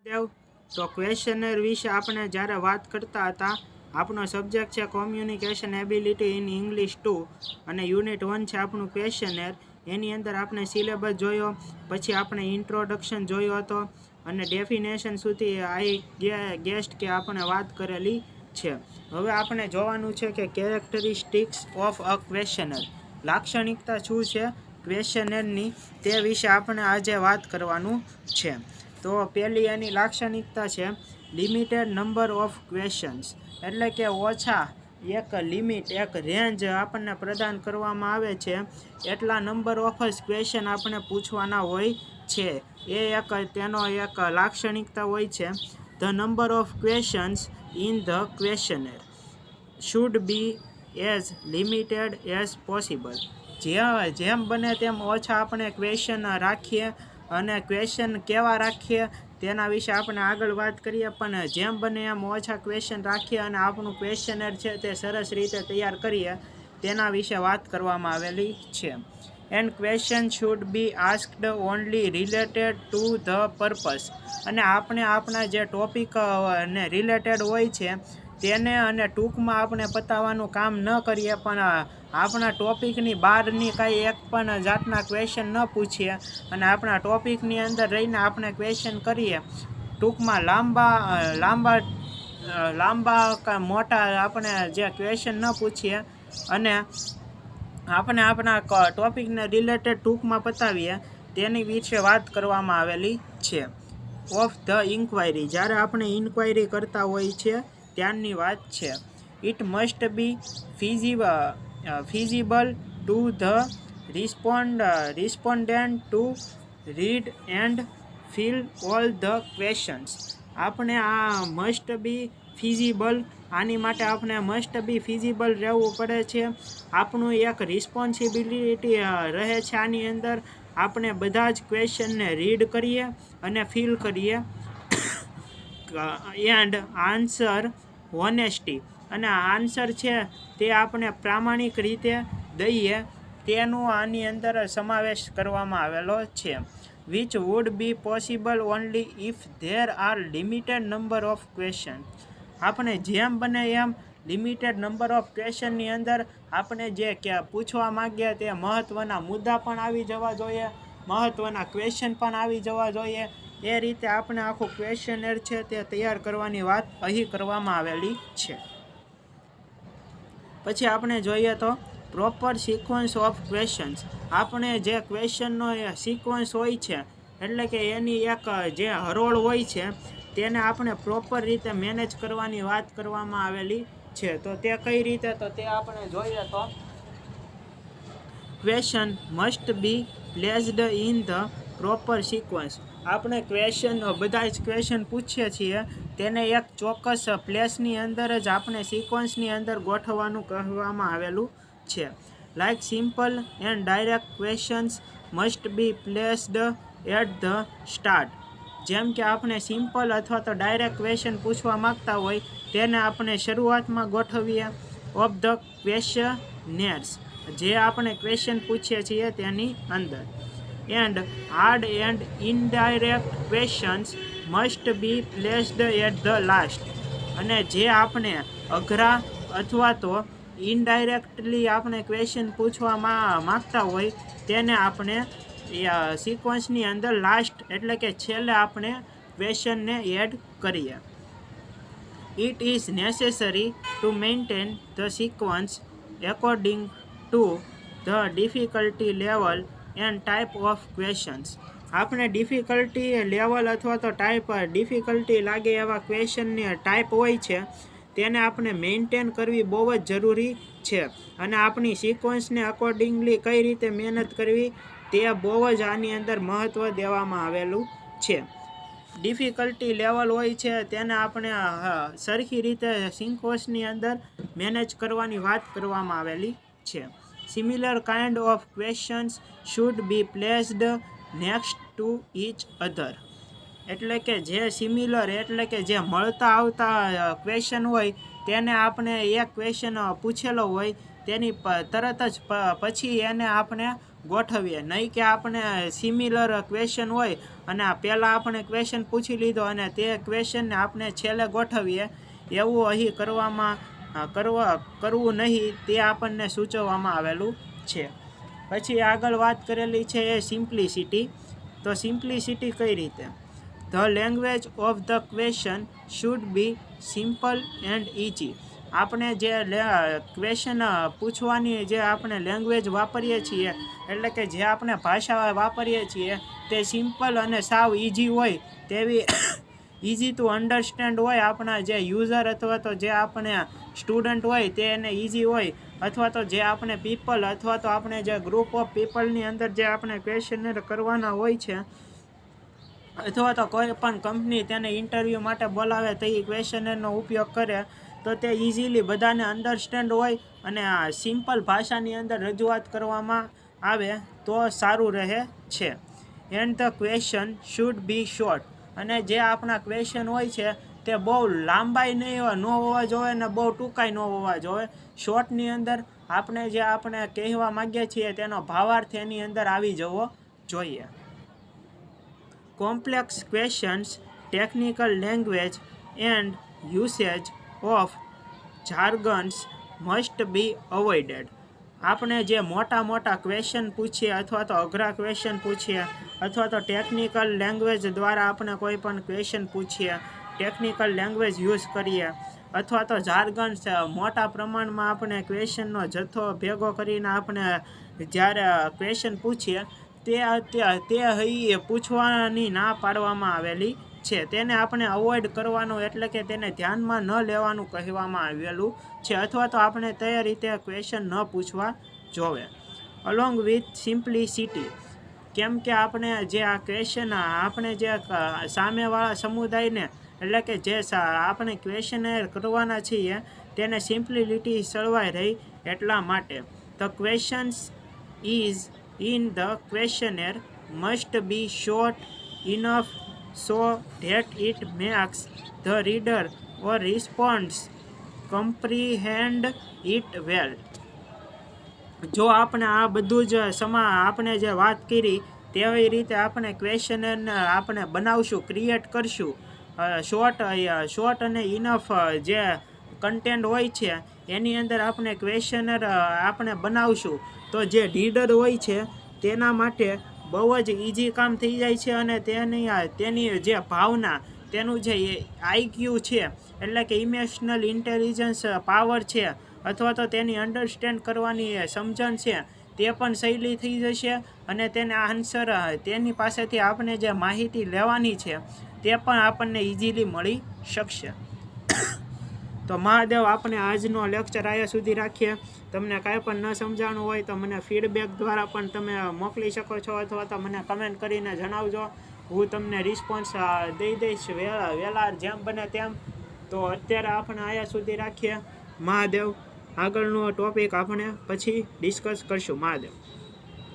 દેવ તો ક્વેશ્ચનર વિશે આપણે જ્યારે વાત કરતા હતા, આપણો સબ્જેક્ટ છે કોમ્યુનિકેશન એબિલિટી ઇન ઇંગ્લિશ 2 અને યુનિટ 1 છે આપણું ક્વેશ્ચનર. એની અંદર આપણે સિલેબસ જોયો, પછી આપણે ઇન્ટ્રોડક્શન જોયો હતો અને ડેફિનેશન સુધી આઈ ગેસ્ટ કે આપણે વાત કરેલી છે. હવે આપણે જોવાનું છે કે કેરેક્ટરિસ્ટિક્સ ઓફ અ ક્વેશ્ચનર, લાક્ષણિકતા શું છે ક્વેશ્ચનરની, તે વિશે આપણે આજે વાત કરવાનું છે. તો પહેલી એની લાક્ષણિકતા છે લિમિટેડ નંબર ઓફ ક્વેશ્ચન્સ, એટલે કે ઓછા એક લિમિટ, એક રેન્જ આપણને પ્રદાન કરવામાં આવે છે, એટલા નંબર ઓફ ક્વેશ્ચન આપણે પૂછવાના હોય છે. એ એક તેનો એક લાક્ષણિકતા હોય છે. The number of questions in the questioner should be as limited as possible. જેમ બને તેમ ઓછા આપણે ક્વેશ્ચન રાખીએ, અને ક્વેશ્ચન કેવા રાખીએ તેના વિશે આપણે આગળ વાત કરીએ, પણ જેમ બને એમ ઓછા ક્વેશ્ચન રાખીએ અને આપણું ક્વેશ્ચનર છે તે સરસ રીતે તૈયાર કરીએ, તેના વિશે વાત કરવામાં આવેલી છે. And question should be asked only related to the purpose, અને આપણે આપણા જે ટોપિક ને રિલેટેડ હોય છે તેને અને ટૂંકમાં આપણે પતાવવાનું કામ ન કરીએ, પણ આપણા ટોપિકની બહારની કાંઈ એક પણ જાતના ક્વેશ્ચન ન પૂછીએ અને આપણા ટોપિકની અંદર રહીને આપણે ક્વેશ્ચન કરીએ. ટૂંકમાં લાંબા મોટા આપણે જે ક્વેશ્ચન ન પૂછીએ અને આપણે આપણા ટોપિકને રિલેટેડ ટૂંકમાં પતાવીએ, તેની વિશે વાત કરવામાં આવેલી છે. ઓફ ધ ઇન્ક્વાયરી, જ્યારે આપણે ઇન્ક્વાયરી કરતા હોય છે ત્યારની વાત છે. It must be feasible to the respondent to read and fill all the questions. આપણે આ મસ્ટ બી ફિઝિબલ, આની માટે આપણે મસ્ટ બી ફિઝિબલ રહેવું પડે છે. આપણું એક રિસ્પોન્સિબિલિટી રહે છે આની અંદર, આપણે બધા જ ક્વેશ્ચનને રીડ કરીએ અને ફિલ કરીએ એન્ડ આન્સર હોનેસ્ટી, અને આન્સર છે તે આપણે પ્રામાણિક રીતે દઈએ, તેનું આની અંદર સમાવેશ કરવામાં આવેલો છે. Which would be possible only if there are limited number of question. આપણે જેમ બને એમ લિમિટેડ નંબર ઓફ ક્વેશ્ચનની અંદર આપણે જે કે પૂછવા માગીએ તે મહત્ત્વના મુદ્દા પણ આવી જવા જોઈએ, મહત્ત્વના ક્વેશ્ચન પણ આવી જવા જોઈએ. એ રીતે આપણે આખું ક્વેશ્ચનર છે તે તૈયાર કરવાની વાત અહીં કરવામાં આવેલી છે. પછી આપણે જોઈએ તો પ્રોપર સિક્વન્સ ઓફ ક્વેશ્ચન્સ. આપણે જે ક્વેશ્ચનનો સિક્વન્સ હોય છે, એટલે કે એની એક જે હરોળ હોય છે, તેને આપણે પ્રોપર રીતે મેનેજ કરવાની વાત કરવામાં આવેલી છે. તો તે કઈ રીતે, તો તે આપણે જોઈએ તો question must be placed in the proper sequence. આપણે ક્વેશ્ચન બધા જ ક્વેશ્ચન પૂછીએ છીએ તેને એક ચોક્કસ પ્લેસની અંદર જ આપણે સિક્વન્સની અંદર ગોઠવવાનું કહેવામાં આવેલું છે. Like simple and direct questions must be placed at the start. જેમ કે આપણે સિમ્પલ અથવા તો ડાયરેક્ટ ક્વેશ્ચન પૂછવા માગતા હોય તેને આપણે શરૂઆતમાં ગોઠવીએ ઓફ ધ ક્વેશ્ચનર્સ, જે આપણે ક્વેશ્ચન પૂછીએ છીએ તેની અંદર. And hard and indirect questions must be placed at the last, અને જે આપણે અઘરા અથવા તો ઇનડાયરેક્ટલી આપણે ક્વેશ્ચન પૂછવા માગતા હોય તેને આપણે સિક્વન્સની અંદર લાસ્ટ, એટલે કે છેલ્લે આપણે ક્વેશ્ચનને એડ કરીએ. It is necessary to maintain the sequence according to the difficulty level and type of questions. આપણે ડિફિકલ્ટી લેવલ અથવા તો ડિફિકલ્ટી લાગે એવા ક્વેશ્ચનની ટાઈપ હોય છે તેને આપણે મેન્ટેન કરવી બહુ જ જરૂરી છે, અને આપણી સિક્વન્સને અકોર્ડિંગલી કઈ રીતે મહેનત કરવી તે બહુ જ આની અંદર મહત્ત્વ દેવામાં આવેલું છે. ડિફિકલ્ટી લેવલ હોય છે તેને આપણે સરખી રીતે સિક્વન્સની અંદર મેનેજ કરવાની વાત કરવામાં આવેલી છે. Similar kind of questions should be placed next to each other. એટલે કે જે સિમિલર, એટલે કે જે મળતા આવતા ક્વેશ્ચન હોય તેને આપણે એક ક્વેશ્ચન પૂછેલો હોય તેની તરત જ પછી એને આપણે ગોઠવીએ, નહીં કે આપણે સિમિલર ક્વેશ્ચન હોય અને પહેલાં આપણે ક્વેશ્ચન પૂછી લીધો અને તે ક્વેશ્ચનને આપણે છેલ્લે ગોઠવીએ, એવું અહીં કરવું નહીં, તે આપણને સૂચવવામાં આવેલું છે. પછી આગળ વાત કરેલી છે એ સિમ્પ્લિસિટી. તો સિમ્પ્લિસિટી કઈ રીતે? The language of the question should be simple and easy. આપણે જે ક્વેશ્ચન પૂછવાની જે આપણે લેંગ્વેજ વાપરીએ છીએ, એટલે કે જે આપણે ભાષા વાપરીએ છીએ તે સિમ્પલ અને સાવ ઇઝી હોય તેવી ઇઝી ટુ અન્ડરસ્ટેન્ડ હોય. આપણા જે યુઝર અથવા તો જે આપણે સ્ટુડન્ટ હોય તે એને ઇઝી હોય, અથવા તો જે આપણે પીપલ અથવા તો આપણે જે ગ્રુપ ઓફ પીપલની અંદર જે આપણે ક્વેશ્ચનર કરવાના હોય છે, અથવા તો કોઈ પણ કંપની તેને ઇન્ટરવ્યૂ માટે બોલાવે તો એ ક્વેશ્ચનરનો ઉપયોગ કરે તો તે ઇઝીલી બધાને અન્ડરસ્ટેન્ડ હોય અને આ સિમ્પલ ભાષાની અંદર રજૂઆત કરવામાં આવે તો સારું રહે છે. And the question should be short. અને જે આપણા ક્વેશ્ચન હોય છે તે બહુ લાંબાઈ નહીં ન હોવા જોઈએ ને બહુ ટૂંકાઈ ન હોવા જોઈએ. શોર્ટની અંદર આપણે જે આપણે કહેવા માગીએ છીએ તેનો ભાવાર્થ એની અંદર આવી જવો જોઈએ. Complex questions, technical language and usage of jargons must be avoided. આપણે જે મોટા ક્વેશ્ચન પૂછીએ અથવા તો અઘરા ક્વેશ્ચન પૂછીએ અથવા તો ટેકનિકલ લેંગ્વેજ દ્વારા આપણે કોઈ પણ ક્વેશ્ચન પૂછીએ, ટેકનિકલ લેંગ્વેજ યુઝ કરીએ અથવા તો જાર્ગન્સ મોટા પ્રમાણમાં આપણે ક્વેશ્ચનનો જથ્થો ભેગો કરીને આપણે જ્યારે ક્વેશ્ચન પૂછીએ તે પૂછવાની ના પાડવામાં આવેલી છે. તેને આપણે અવોઇડ કરવાનું, એટલે કે તેને ધ્યાનમાં ન લેવાનું કહેવામાં આવેલું છે, અથવા તો આપણે તે રીતે ક્વેશ્ચન ન પૂછવા જોવે. Along with simplicity. કેમ કે આપણે જે આ ક્વેશ્ચન આપણે જે સામેવાળા સમુદાયને, એટલે કે જે આપણે ક્વેશ્ચનર કરવાના છીએ તેને સિમ્પ્લિસિટી સળવાઈ રહી એટલા માટે. The questions is in the questioner must be short enough so that it makes the reader or response comprehend it well. જો આપણે આ બધું જ આપણે જે વાત કરી તેવી રીતે આપણે ક્વેશ્ચનરને આપણે બનાવશું, ક્રિએટ કરશું, શોર્ટ અને ઇનફ જે કન્ટેન્ટ હોય છે એની અંદર આપણે ક્વેશ્ચનર આપણે બનાવશું તો જે રીડર હોય છે તેના માટે બહુ જ ઇઝી કામ થઈ જાય છે. અને તેની જે ભાવના, તેનું જે આઈક્યુ છે, એટલે કે ઇમોશનલ ઇન્ટેલિજન્સ પાવર છે, અથવા તો તેની અન્ડરસ્ટેન્ડ કરવાની સમજણ છે, તે પણ સહેલી થઈ જશે અને તેને આન્સર તેની પાસેથી આપણે જે માહિતી લેવાની છે તે પણ આપણને ઇઝીલી મળી શકશે. તો મહાદેવ, આપણે આજનો લેક્ચર અહીંયા સુધી રાખીએ. તમને કાંઈ પણ ન સમજાણું હોય તો મને ફીડબેક દ્વારા પણ તમે મોકલી શકો છો, અથવા તો મને કમેન્ટ કરીને જણાવજો. હું તમને રિસ્પોન્સ દઈ દઈશ વહેલા જેમ બને તેમ. તો અત્યારે આપણે અહીંયા સુધી રાખીએ. મહાદેવ, આગળનો ટોપિક આપણે પછી ડિસ્કસ કરશું. મહાદેવ.